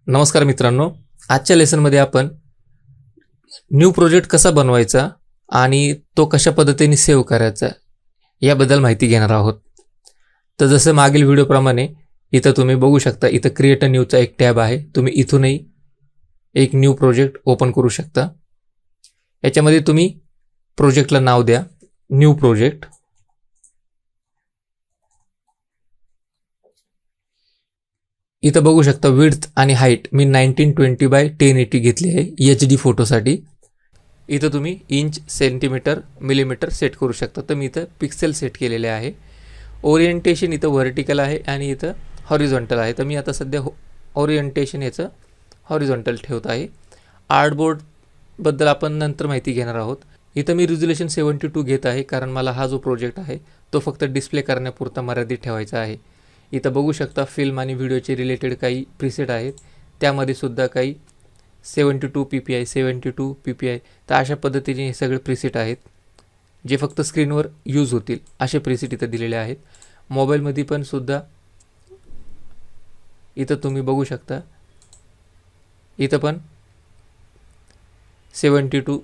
नमस्कार मित्रांनो, आजच्या लेसनमध्ये आपण न्यू प्रोजेक्ट कसा बनवायचा आणि तो कशा पद्धतीने सेव्ह करायचा याबद्दल माहिती घेणार आहोत. तर जसं मागील व्हिडिओप्रमाणे इथं तुम्ही बघू शकता, इथं क्रिएट अ न्यूचा एक टॅब आहे. तुम्ही इथूनही एक न्यू प्रोजेक्ट ओपन करू शकता. याच्यामध्ये तुम्ही प्रोजेक्टला नाव द्या न्यू प्रोजेक्ट. इथं बघू शकता विड्थ आणि हाईट मी 1920x1080 घेतली आहे HD फोटोसाठी. इथं तुम्ही इंच, सेंटीमीटर, मिलीमीटर सेट करू शकता. तर मी इथं पिक्सेल सेट केलेले आहे. ओरिएंटेशन इथं व्हर्टिकल आहे आणि इथं हॉरिझॉन्टल आहे. तर मी आता सध्या ओरिएंटेशन याचं हॉरिझॉन्टल ठेवत आहे. आर्टबोर्डबद्दल आपण नंतर माहिती घेणार आहोत. इथं मी रिझोल्युशन 72 घेत आहे, कारण मला हा जो प्रोजेक्ट आहे तो फक्त डिस्प्ले करण्यापुरता मर्यादित ठेवायचा आहे. इथं बघू शकता फिल्म आणि व्हिडिओचे रिलेटेड काही प्रीसेट आहेत. त्यामध्ये सुद्धा काही 72 PPI, 72 PPI. तर अशा पद्धतीने हे सगळे प्रीसेट आहेत जे फक्त स्क्रीनवर यूज होतील असे प्रीसेट इथं दिलेले आहेत. मोबाईलमध्ये पण सुद्धा इथं तुम्ही बघू शकता, इथं पण 72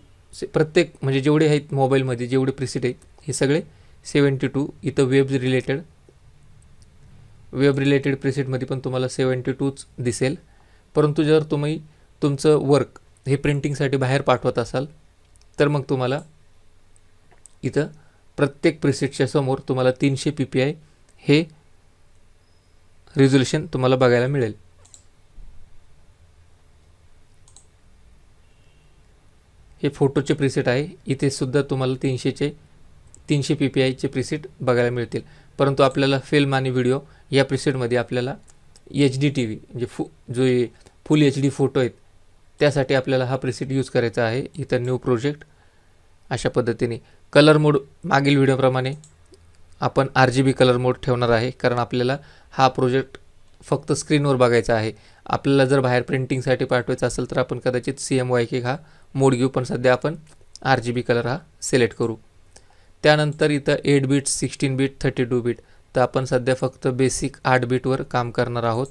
प्रत्येक म्हणजे जेवढे आहेत मोबाईलमध्ये जेवढे प्रीसेट आहेत हे सगळे 72. इथं वेब रिलेटेड प्रीसेटमध्ये पण तुम्हाला 72च दिसेल. परंतु जर तुम्ही तुमचं वर्क हे प्रिंटिंगसाठी बाहेर पाठवत असाल तर मग तुम्हाला इथं प्रत्येक प्रीसेटच्या समोर तुम्हाला 300 PPI हे रिझोल्युशन तुम्हाला बघायला मिळेल. हे फोटोचे प्रीसेट आहे. इथे सुद्धा तुम्हाला 300 PPIचे प्रीसेट बघायला मिळतील. परंतु आपल्याला फिल्म आणि व्हिडिओ या प्रीसेटमध्ये आपल्याला HD TV म्हणजे जो फुल HD फोटो आहेत त्यासाठी आपल्याला हा प्रीसेट यूज करायचा आहे. इथं न्यू प्रोजेक्ट अशा पद्धतीने. कलर मोड मागील व्हिडिओप्रमाणे आपण RGB कलर मोड ठेवणार आहे, कारण आपल्याला हा प्रोजेक्ट फक्त स्क्रीनवर बघायचा आहे. आपल्याला जर बाहेर प्रिंटिंगसाठी पाठवायचा असेल तर आपण कदाचित CMYK हा मोड घेऊ, पण सध्या आपण RGB कलर हा सिलेक्ट करू. त्यानंतर इथं 8 बिट, 16 बिट, 32 बिट. तर आपण सध्या फक्त बेसिक 8 बिटवर काम करणार आहोत.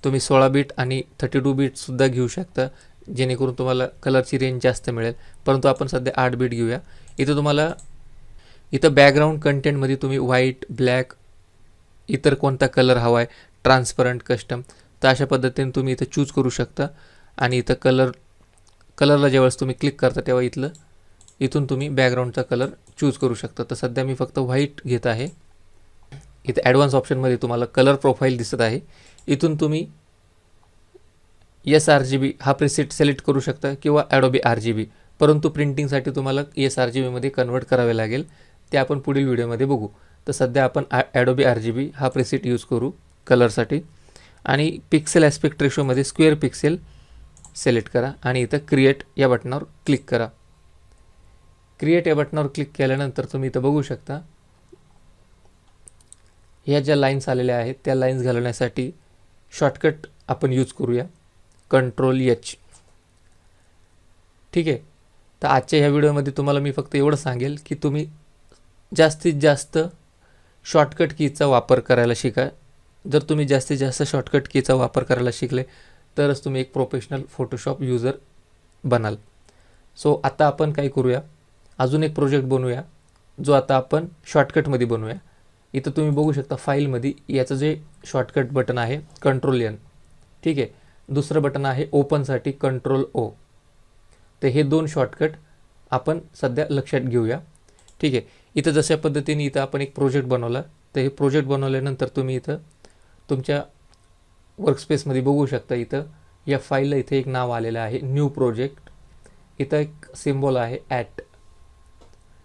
तुम्ही 16 बिट आणि 32 बिटसुद्धा घेऊ शकता, जेणेकरून तुम्हाला कलरची रेंज जास्त मिळेल. परंतु आपण सध्या 8 बिट घेऊया. इथं बॅकग्राऊंड कंटेंटमध्ये तुम्ही व्हाईट, ब्लॅक, इतर कोणता कलर हवा आहे, ट्रान्सपरंट, कस्टम, तर अशा पद्धतीने तुम्ही इथं चूज करू शकता. आणि इथं कलरला ज्यावेळेस तुम्ही क्लिक करता तेव्हा इथून तुम्ही बॅकग्राऊंडचा कलर चूज करू शकता. तर सध्या मी फक्त व्हाईट घेत आहे. इथं ॲडव्हान्स ऑप्शनमध्ये तुम्हाला कलर प्रोफाईल दिसत आहे. इथून तुम्ही sRGB हा प्रीसेट सिलेक्ट करू शकता किंवा Adobe RGB. परंतु प्रिंटिंगसाठी तुम्हाला sRGBमध्ये कन्वर्ट करावे लागेल, ते आपण पुढील व्हिडिओमध्ये बघू. तर सध्या आपण Adobe RGB हा प्रीसेट यूज करू कलरसाठी. आणि पिक्सेल ॲस्पेक्ट रेशोमध्ये स्क्वेअर पिक्सेल सिलेक्ट करा आणि इथं क्रिएट या बटनावर क्लिक करा. क्रिएट या बटनावर क्लिक केल्यानंतर तुम्ही इथं बघू शकता ह्या ज्या लाईन्स आलेल्या आहेत त्या लाईन्स घालवण्यासाठी शॉर्टकट आपण यूज करूया, Ctrl+H. ठीक आहे. तर आजच्या ह्या व्हिडिओमध्ये तुम्हाला मी फक्त एवढं सांगेल की तुम्ही जास्तीत जास्त शॉर्टकट कीचा वापर करायला शिका. जर तुम्ही जास्तीत जास्त शॉर्टकट कीचा वापर करायला शिकले तरच तुम्ही एक प्रोफेशनल फोटोशॉप युजर बनाल. सो आता आपण काय करूया, अजून एक प्रोजेक्ट बनवूया जो आता आपण शॉर्टकटमध्ये बनवूया. इथं तुम्ही बघू शकता फाईलमध्ये याचं जे शॉर्टकट बटन आहे Ctrl+N. ठीक आहे. दुसरं बटन आहे ओपनसाठी Ctrl+O. तर हे दोन शॉर्टकट आपण सध्या लक्षात घेऊया. ठीक आहे. इथं जशा पद्धतीने इथं आपण एक प्रोजेक्ट बनवला, तर हे प्रोजेक्ट बनवल्यानंतर तुम्ही इथं तुमच्या वर्कस्पेसमध्ये बघू शकता इथं या फाईलला इथे एक नाव आलेलं आहे न्यू प्रोजेक्ट. इथं एक सिम्बॉल आहे @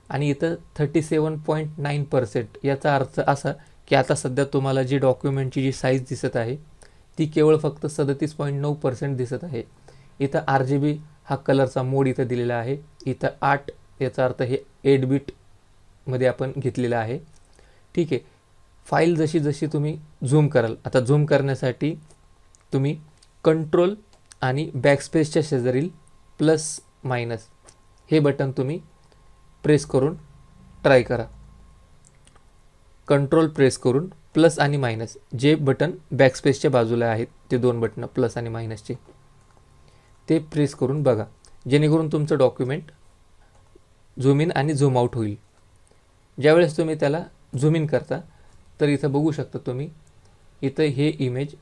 आणि इथं 37.9%. याचा अर्थ असा की आता सध्या तुम्हाला जी डॉक्युमेंटची जी साईज दिसत आहे ती केवळ फक्त 37.9% दिसत आहे. इथं RGB हा कलरचा मोड इथं दिलेला आहे. इथं 8 याचा अर्थ हे 8 बिटमध्ये आपण घेतलेलं आहे. ठीक आहे. फाईल जशी तुम्ही झूम कराल, आता झूम करण्यासाठी तुम्ही कंट्रोल आणि बॅकस्पेसच्या शेजारील +- हे बटन तुम्ही प्रेस करून ट्राय करा. कंट्रोल प्रेस करून प्लस आणि मायनस जे बटन बॅकस्पेसच्या बाजूला आहेत ते दोन बटनं प्लस आणि मायनसचे ते प्रेस करून बघा, जेणेकरून तुमचं डॉक्युमेंट झूम इन आणि झूम आऊट होईल. ज्यावेळेस तुम्ही त्याला झूम इन करता तर इथं बघू शकता तुम्ही, इथं हे इमेज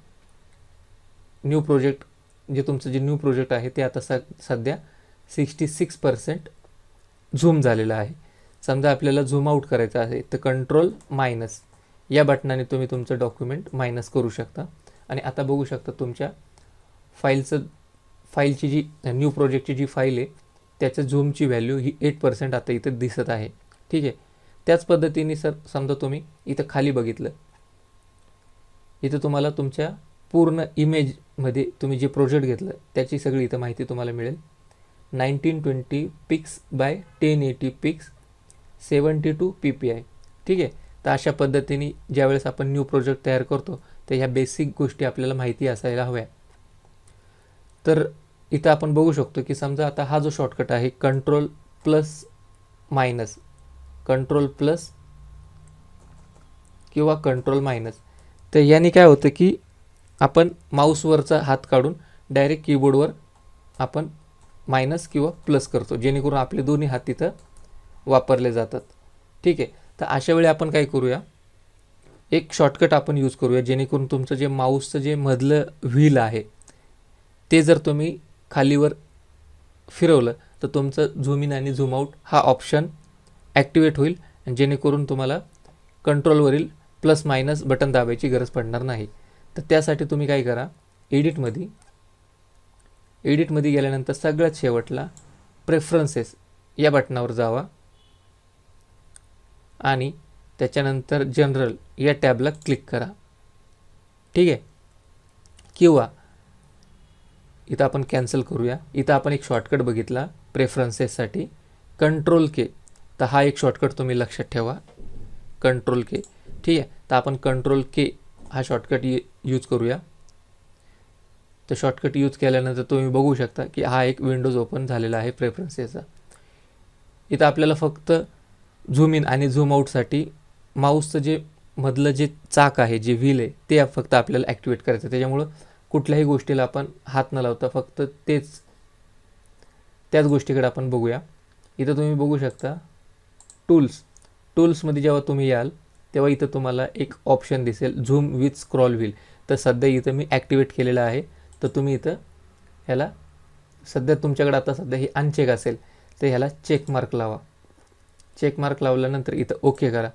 न्यू प्रोजेक्ट जे न्यू प्रोजेक्ट आहे ते आता सध्या 66% झूम झालेलं आहे. समजा आपल्याला झूम आऊट करायचं आहे तर कंट्रोल मायनस या बटनाने तुम्ही तुमचं डॉक्युमेंट मायनस करू शकता. आणि आता बघू शकता तुमच्या फाईलची जी न्यू प्रोजेक्टची जी फाईल आहे त्याच्या झूमची व्हॅल्यू ही 8% आता इथं दिसत आहे. ठीक आहे. त्याच पद्धतीने समजा तुम्ही इथं खाली बघितलं, इथं तुम्हाला तुमच्या पूर्ण इमेजमध्ये तुम्ही जे प्रोजेक्ट घेतलं त्याची सगळी इथं माहिती तुम्हाला मिळेल. 1920 पिक्स बाय 1080 पिक्स 72 PPI. ठीक आहे. तर अशा पद्धतीने ज्यावेळेस आपण न्यू प्रोजेक्ट तयार करतो तर ह्या बेसिक गोष्टी आपल्याला माहिती असायला हव्या. तर इथं आपण बघू शकतो की समजा आता हा जो शॉर्टकट आहे control plus minus, control plus किंवा कंट्रोल मायनस, तर याने काय होतं की आपण माऊसवरचा हात काढून डायरेक्ट कीबोर्डवर आपण मायनस किंवा प्लस करतो, जेणेकरून आपले दोन्ही हात तिथं वापरले जातात. ठीक आहे. तर अशा वेळी आपण काय करूया, एक शॉर्टकट आपण यूज करूया, जेणेकरून तुमचं जे माऊसचं जे मधलं व्हील आहे ते जर तुम्ही खालीवर फिरवलं तर तुमचं झूम इन आणि झूम आऊट हा ऑप्शन ॲक्टिवेट होईल, जेणेकरून तुम्हाला कंट्रोलवरील प्लस मायनस बटन दाबायची गरज पडणार नाही. तर त्यासाठी तुम्ही काय करा, एडिटमध्ये गेल्यानंतर सगळ्यात शेवटला प्रेफरन्सेस या बटनावर जावा आणि त्याच्यानंतर जनरल या टॅबला क्लिक करा. ठीक आहे. किंवा इथं आपण कॅन्सल करूया. इथं आपण एक शॉर्टकट बघितला प्रेफरन्सेससाठी कंट्रोल के, तर हा एक शॉर्टकट तुम्ही लक्षात ठेवा, कंट्रोल के. ठीक आहे. तर आपण कंट्रोल के हा शॉर्टकट यूज करूया. तर शॉर्टकट यूज केल्यानंतर तुम्ही बघू शकता की हा एक विंडोज ओपन झालेला आहे प्रेफरन्सेसचा. इथं आपल्याला फक्त झूम इन आणि झूम आऊटसाठी माऊसचं जे मधलं जे चाक आहे, जे व्हील आहे, ते फक्त आपल्याला ॲक्टिवेट करायचं. त्याच्यामुळं कुठल्याही गोष्टीला आपण हात न लावता फक्त त्याच गोष्टीकडे आपण बघूया. इथं तुम्ही बघू शकता टूल्समध्ये जेव्हा तुम्ही याल तेव्हा इथं तुम्हाला एक ऑप्शन दिसेल झूम विथ स्क्रॉल व्हील. तर सध्या इथं मी ॲक्टिवेट केलेलं आहे. तर तुम्ही इथं ह्याला सध्या तुमच्याकडे आता सध्या हे अनचेक असेल तर ह्याला चेक मार्क लावा. चेक मार्क लावल्यानंतर इथं ओके करा.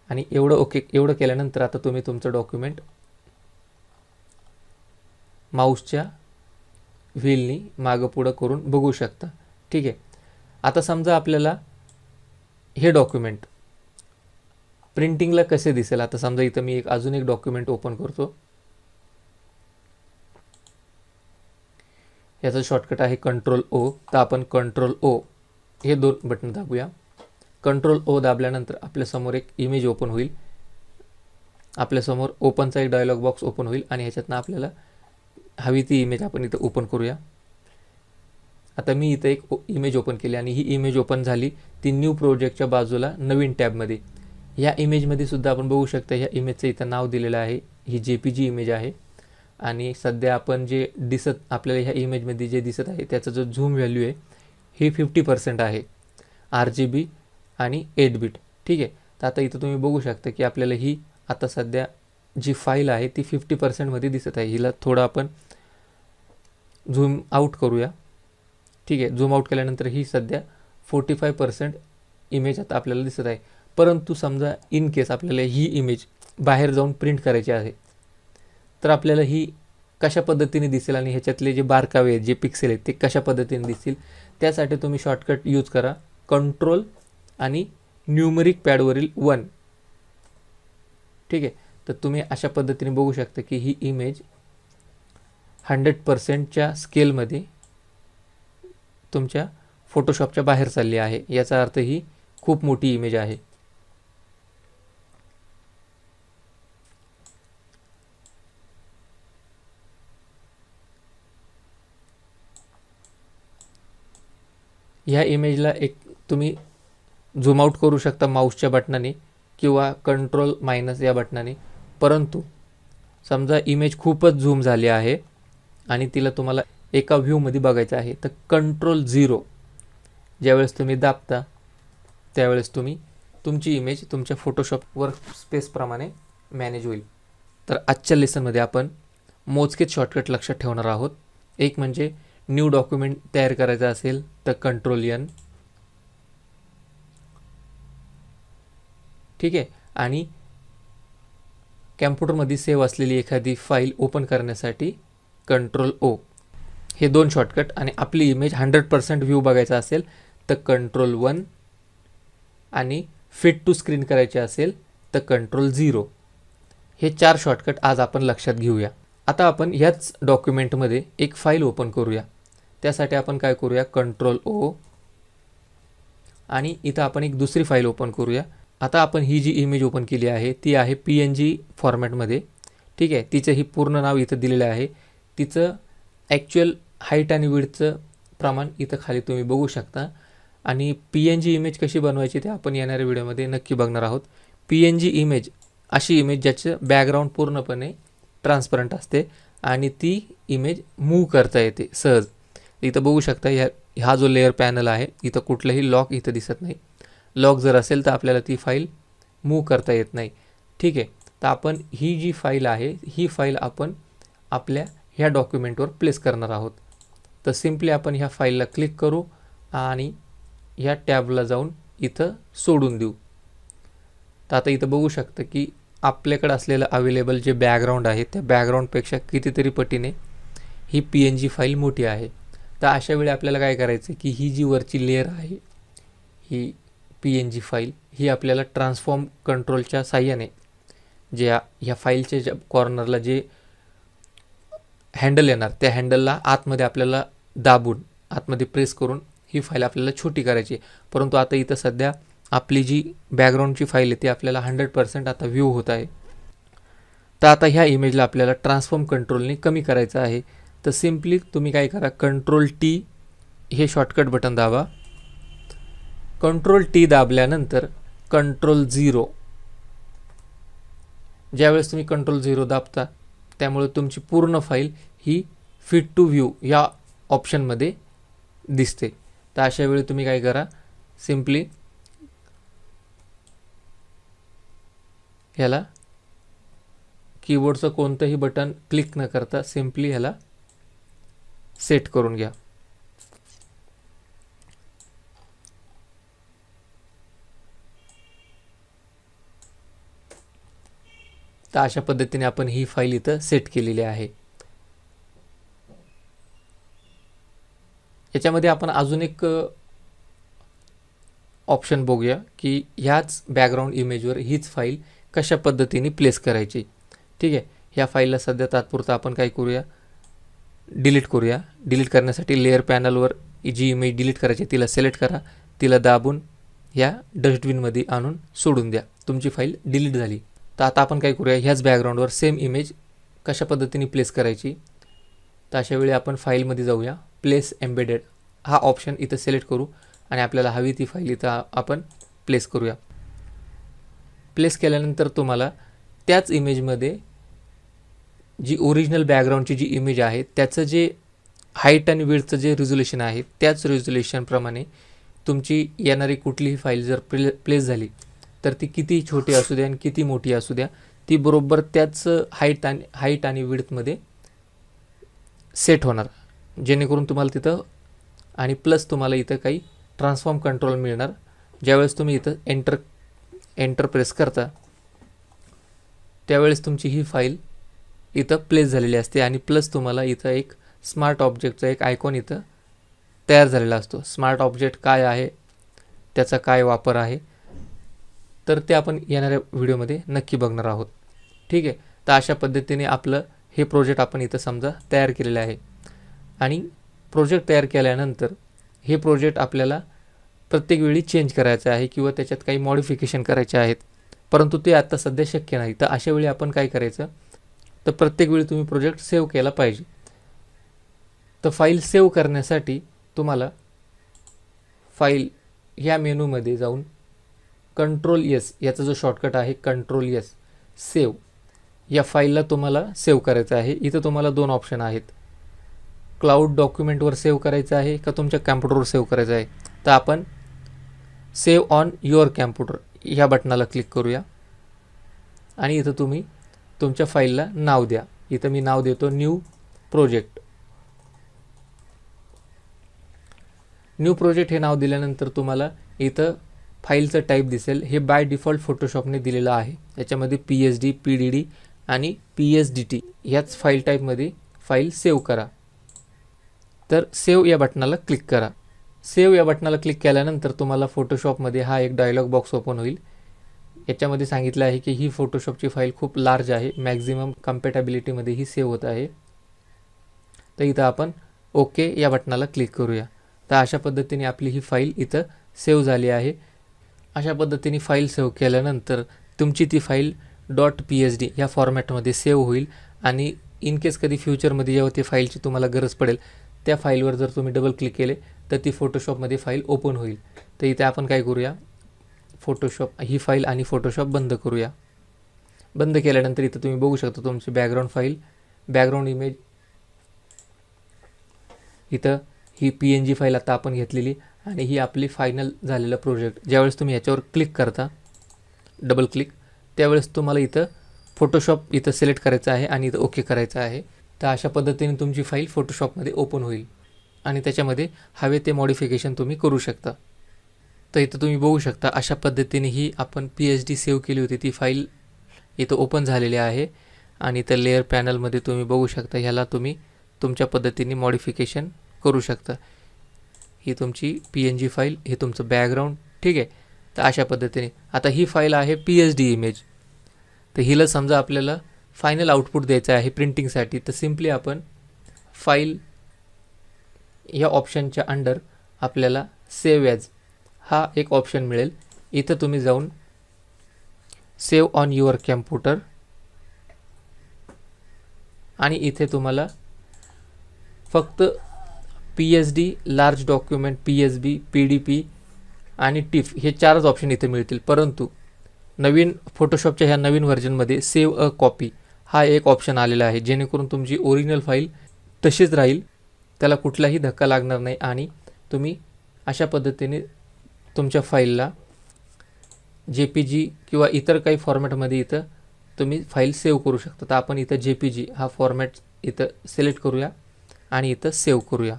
आणि एवढं केल्यानंतर आता तुम्ही तुमचं डॉक्युमेंट माऊसच्या व्हीलनी मागं पुढं करून बघू शकता. ठीक आहे. आता समजा आपल्याला हे डॉक्युमेंट प्रिंटिंगला कसे दिसेल, आता समजा इथं मी अजून एक डॉक्युमेंट ओपन करतो. याचं शॉर्टकट आहे कंट्रोल ओ. तर आपण कंट्रोल ओ हे दोन बटन दाबूया. कंट्रोल ओ दाबल्यानंतर आपल्यासमोर एक इमेज ओपन होईल. आपल्यासमोर ओपनचा एक डायलॉग बॉक्स ओपन होईल आणि ह्याच्यातनं आपल्याला हवी ती इमेज आपण इथं ओपन करूया. आता मी इथं एक इमेज ओपन केली आणि ही इमेज ओपन झाली ती न्यू प्रोजेक्टच्या बाजूला नवीन टॅबमध्ये. ह्या इमेजमध्ये सुद्धा आपण बघू शकता ह्या इमेजचं इथं नाव दिलेलं आहे. ही JPG इमेज आहे आणि सध्या आपण जे आपल्याला ह्या इमेजमध्ये जे दिसत आहे त्याचा जो झूम व्हॅल्यू आहे ही 50% आहे, RGB आणि 8 बिट. ठीक आहे. तर आता इथं तुम्ही बघू शकता की आपल्याला ही आता सध्या जी फाईल आहे ती 50%मध्ये दिसत आहे. हिला थोडं आपण झूम आऊट करूया. ठीक आहे. झूम आऊट केल्यानंतर ही सध्या 45% इमेज आता आपल्याला दिसत आहे. परंतु समजा इन केस आपल्याला ही इमेज बाहेर जाऊन प्रिंट करायची आहे तर आपल्याला ही कशा पद्धतीने दिसेल आणि ह्याच्यातले जे बारकावे आहेत, जे पिक्सेल आहेत ते कशा पद्धतीने दिसतील, त्यासाठी तुम्ही शॉर्टकट यूज करा कंट्रोल आणि न्यूमरिक पॅडवरील 1. ठीक आहे. तर तुम्ही अशा पद्धतीने बघू शकता की ही इमेज 100%च्या स्केलमध्ये तुमच्या फोटोशॉपच्या बाहेर चालली आहे. याचा अर्थ ही खूप मोठी इमेज आहे. ह्या इमेजला एक तुम्ही झूम आऊट करू शकता माऊसच्या बटनाने किंवा कंट्रोल मायनस या बटनाने. परंतु समजा इमेज खूपच झूम झाली आहे आणि तिला तुम्हाला एका व्ह्यूमध्ये बघायचं आहे, तर कंट्रोल 0 ज्यावेळेस तुम्ही दाबता त्यावेळेस तुमची इमेज तुमच्या फोटोशॉप वर्कस्पेसप्रमाणे मॅनेज होईल. तर आजच्या लेसनमध्ये आपण मोजकेच शॉर्टकट लक्षात ठेवणार आहोत. एक म्हणजे न्यू डॉक्युमेंट तयार करायचा असेल तर कंट्रोल N, ठीक आहे. आणि कॅम्प्युटरमध्ये सेव्ह असलेली एखादी फाईल ओपन करण्यासाठी कंट्रोल O, हे 2 शॉर्टकट. आणि आपली इमेज 100% व्ह्यू बघायचा असेल तर कंट्रोल1, आणि फिट टू स्क्रीन करायचे असेल तर कंट्रोल0. हे 4 शॉर्टकट आज आपण लक्षात घेऊया. आता आपण ह्याच डॉक्युमेंटमध्ये एक फाईल ओपन करूया. त्यासाठी आपण काय करूया, कंट्रोल O, आणि इथं आपण एक दुसरी फाईल ओपन करूया. आता आपण ही जी इमेज ओपन केली आहे ती आहे PNG फॉर्मॅटमध्ये, ठीक आहे. तिचं ही पूर्ण नाव इथं दिलेलं आहे. तिचं ॲक्च्युअल हाईट आणि विड्थचं प्रमाण इथं खाली तुम्ही बघू शकता. आणि PNG इमेज कशी बनवायची ते आपण येणाऱ्या व्हिडिओमध्ये नक्की बघणार आहोत. PNG इमेज अशी इमेज ज्याचं बॅकग्राऊंड पूर्णपणे ट्रान्सपरंट असते आणि ती इमेज मूव्ह करता येते सहज. इथं बघू शकता हा जो लेअर पॅनल आहे इथं कुठलंही लॉक इथं दिसत नाही. लॉक जर असेल तर आपल्याला ती फाईल मूव्ह करता येत नाही, ठीक आहे. तर आपण ही जी फाईल आहे ही फाईल आपण आपल्या ह्या डॉक्युमेंटवर प्लेस करणार आहोत. तर सिम्पली आपण ह्या फाईलला क्लिक करू आणि ह्या टॅबला जाऊन इथं सोडून देऊ. तर आता इथं बघू शकता की आपल्याकडे असलेलं अवेलेबल जे बॅकग्राऊंड आहे त्या बॅकग्राऊंडपेक्षा कितीतरी पटीने ही PNG फाईल मोठी आहे. तर अशा वेळी आपल्याला काय करायचं की ही जी वरची लेअर आहे ही PNG फाईल ही आपल्याला ट्रान्सफॉर्म कंट्रोलच्या साह्याने ह्या फाईलच्या ज्या कॉर्नरला जे हँडल येणार त्या हँडलला आतमध्ये आपल्याला दाबून आतमध्ये प्रेस करून ही फाईल आपल्याला छोटी करायची. परंतु आता इथं सध्या आपली जी बॅकग्राऊंडची फाईल आहे ती आपल्याला 100% आता व्ह्यू होत आहे. तर आता ह्या इमेजला आपल्याला ट्रान्सफॉर्म कंट्रोलने कमी करायचं आहे. तर सिम्पली तुम्ही काय करा, कंट्रोल-T हे शॉर्टकट बटन दाबा. कंट्रोल-T दाबल्यानंतर कंट्रोल-0, ज्यावेळेस तुम्ही कंट्रोल-0 दाबता त्यामुळे तुमची पूर्ण फाईल ही फिट टू व्ह्यू या ऑप्शनमध्ये दिसते. तर अशा वेळी तुम्ही काय करा, सिम्पली ह्याला कीबोर्डचं कोणतंही बटन क्लिक न करता सिम्पली ह्याला सेट करून घ्या. तर अशा पद्धतीने आपण ही फाईल इथं सेट केलेली आहे. याच्यामध्ये आपण अजून एक ऑप्शन बघूया की ह्याच बॅकग्राऊंड इमेजवर हीच फाईल कशा पद्धतीने प्लेस करायची, ठीक आहे. ह्या फाईलला सध्या तात्पुरता आपण काय करूया, डिलीट करूया. डिलीट करण्यासाठी लेअर पॅनलवर जी इमेज डिलीट करायची तिला सिलेक्ट करा, तिला दाबून ह्या डस्टबिनमध्ये आणून सोडून द्या. तुमची फाईल डिलीट झाली. तर आता आपण काय करूया, ह्याच बॅकग्राऊंडवर सेम इमेज कशा पद्धतीने प्लेस करायची. तर अशा वेळी आपण फाईलमध्ये जाऊया, प्लेस एम्बेडेड हा ऑप्शन इथं सिलेक्ट करू आणि आपल्याला हवी ती फाईल इथं आपण प्लेस करूया. प्लेस केल्यानंतर तुम्हाला त्याच इमेजमध्ये जी ओरिजिनल बॅकग्राऊंडची जी इमेज आहे त्याचं जे हाईट आणि विड्थचं जे रिझोल्युशन आहे त्याच रिझोल्युशनप्रमाणे तुमची येणारी कुठलीही फाईल जर प्लेस झाली तर ती किती छोटी असू द्या आणि किती मोठी असू द्या ती बरोबर त्याच हाईट आणि विड्थमध्ये सेट होणार, जेणेकरून तुम्हाला तिथं आणि प्लस तुम्हाला इथं काही ट्रान्सफॉर्म कंट्रोल मिळणार. ज्यावेळेस तुम्ही इथं एंटर प्रेस करता त्यावेळेस तुमची ही फाईल इथं प्लेस झालेली असते आणि प्लस तुम्हाला इथं एक स्मार्ट ऑब्जेक्टचा एक आयकॉन इथं तयार झालेला असतो. स्मार्ट ऑब्जेक्ट काय आहे, त्याचा काय वापर आहे, तर ते आपण येणाऱ्या व्हिडिओमध्ये नक्की बघणार आहोत, ठीक आहे. तर अशा पद्धतीने आपलं हे प्रोजेक्ट आपण इथं समजा तयार केलेलं आहे. आणि प्रोजेक्ट तयार केल्यानंतर हे प्रोजेक्ट आपल्याला प्रत्येक वेळी चेंज करायचं आहे किंवा त्याच्यात काही मॉडिफिकेशन करायचे आहेत, परंतु ते आता सध्या शक्य नाही. तर अशा वेळी आपण काय करायचं, तर प्रत्येक वेळी तुम्ही प्रोजेक्ट सेव्ह केला पाहिजे. तर फाईल सेव्ह करण्यासाठी तुम्हाला फाईल ह्या मेनूमध्ये जाऊन कंट्रोल एस याचा जो शॉर्टकट आहे कंट्रोल एस सेव्ह, या फाईलला तुम्हाला सेव्ह करायचं आहे. इथं तुम्हाला दोन ऑप्शन आहेत, क्लाउड डॉक्युमेंटवर सेव्ह करायचं आहे का तुमच्या कॅम्प्युटरवर सेव्ह करायचं आहे. तर आपण सेव्ह ऑन युअर कॅम्प्युटर ह्या बटनाला क्लिक करूया आणि इथं तुम्ही तुमच्या फाईलला नाव द्या. इथं मी नाव देतो न्यू प्रोजेक्ट. न्यू प्रोजेक्ट हे नाव दिल्यानंतर तुम्हाला इथं फाईलचं टाईप दिसेल. हे बाय डिफॉल्ट फोटोशॉपने दिलेलं आहे. याच्यामध्ये PSD, PDD आणि PSDT याच फाईल टाईपमध्ये फाईल सेव्ह करा. तर सेव्ह या बटनाला क्लिक करा. सेव्ह या बटनाला क्लिक केल्यानंतर तुम्हाला फोटोशॉपमध्ये हा एक डायलॉग बॉक्स ओपन होईल. याच्यामध्ये सांगितलं आहे की ही फोटोशॉपची फाईल खूप लार्ज आहे, मॅक्झिमम कम्पॅटेबिलिटीमध्ये ही सेव्ह होत आहे. तर इथं आपण ओके या बटनाला क्लिक करूया. तर अशा पद्धतीने आपली ही फाईल इथं सेव्ह झाली आहे. अशा पद्धतीने फाईल सेव्ह केल्यानंतर तुमची ती फाईल .psd या फॉर्मॅटमध्ये सेव्ह होईल आणि इन केस कधी फ्युचरमध्ये जेव्हा ती फाईलची तुम्हाला गरज पडेल त्या फाईलवर जर तुम्ही डबल क्लिक केले तर ती फोटोशॉपमध्ये फाईल ओपन होईल. तर इथे आपण काय करूया, फोटोशॉप ही फाईल आणि फोटोशॉप बंद करूया. बंद केल्यानंतर इथं तुम्ही बघू शकता तुमची बॅकग्राऊंड फाईल, बॅकग्राऊंड इमेज, इथं ही PNG फाईल आता आपण घेतलेली आणि ही आपली फायनल झालेला प्रोजेक्ट. ज्यावेळेस तुम्ही याच्यावर क्लिक करता डबल क्लिक त्यावेळेस तुम्हाला इथं फोटोशॉप इथं सिलेक्ट करायचं आहे आणि इथं ओके करायचं आहे. तर अशा पद्धतीने तुमची फाईल फोटोशॉपमध्ये ओपन होईल आणि त्याच्यामध्ये हवे ते मॉडिफिकेशन तुम्ही करू शकता. तर इथं तुम्ही बघू शकता अशा पद्धतीने ही आपण PSD सेव्ह केली होती ती फाईल इथं ओपन झालेली आहे आणि इथं लेअर पॅनलमध्ये तुम्ही बघू शकता ह्याला तुम्ही तुमच्या पद्धतीने मॉडिफिकेशन करू शकता. ही तुमची PNG फाईल, हे तुमचं बॅकग्राऊंड, ठीक आहे. तर अशा पद्धतीने आता ही फाईल आहे PSD इमेज. तर हिला समजा आपल्याला फायनल आउटपुट द्यायचं आहे प्रिंटिंगसाठी, तर सिम्पली आपण फाईल या ऑप्शनच्या अंडर आपल्याला सेव्ह ॲज हा एक ऑप्शन मिळेल. इथं तुम्ही जाऊन सेव्ह ऑन युअर कॅम्प्युटर आणि इथे तुम्हाला फक्त PSD, large document, PSB, PDP आणि TIFF हे चारच ऑप्शन इथे मिळतील. परंतु नवीन फोटोशॉपच्या ह्या नवीन व्हर्जनमध्ये सेव्ह अ कॉपी हा एक ऑप्शन आलेला आहे, जेणेकरून तुमची ओरिजिनल फाईल तशीच राहील, त्याला कुठलाही धक्का लागणार नाही आणि तुम्ही अशा पद्धतीने तुमच्या फाईलला JPG किंवा इतर काही फॉर्मॅटमध्ये इथं तुम्ही फाईल सेव्ह करू शकता. तर आपण इथं JPG हा फॉर्मॅट इथं सिलेक्ट करूया आणि इथं सेव्ह करूया,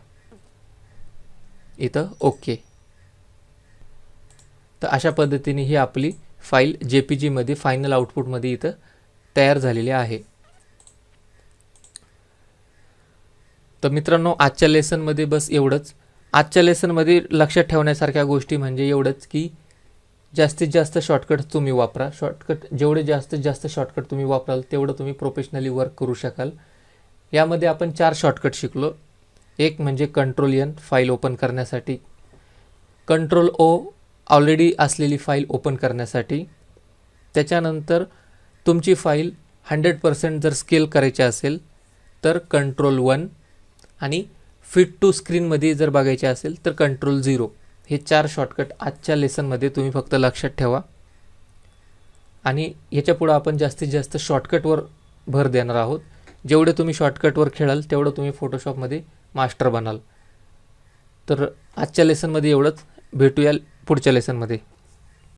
इथं ओके. तर अशा पद्धतीने ही आपली फाईल JPGमध्ये फायनल आउटपुटमध्ये इथं तयार झालेली आहे. तर मित्रांनो आजच्या लेसनमध्ये बस एवढंच. आजच्या लेसनमध्ये लक्षात ठेवण्यासारख्या गोष्टी म्हणजे एवढंच की जास्तीत जास्त शॉर्टकट तुम्ही वापरा. जेवढे जास्तीत जास्त शॉर्टकट तुम्ही वापराल तेवढं तुम्ही प्रोफेशनली वर्क करू शकाल. यामध्ये आपण 4 शॉर्टकट शिकलो. एक म्हणजे कंट्रोल N फाईल ओपन करण्यासाठी, कंट्रोल O ऑलरेडी असलेली फाईल ओपन करण्यासाठी, त्याच्यानंतर तुमची फाईल 100% जर स्केल करायची असेल तर कंट्रोल 1 आणि फिट टू स्क्रीनमध्ये जर बघायचे असेल तर कंट्रोल 0. हे 4 शॉर्टकट आजच्या लेसनमध्ये तुम्ही फक्त लक्षात ठेवा आणि याच्यापुढं आपण जास्तीत जास्त शॉर्टकटवर भर देणार आहोत. जेवढे तुम्ही शॉर्टकटवर खेळाल तेवढं तुम्ही फोटोशॉपमध्ये मास्टर बनाल. तर आजच्या लेसनमध्ये एवढंच. भेटूया पुढच्या लेसनमध्ये.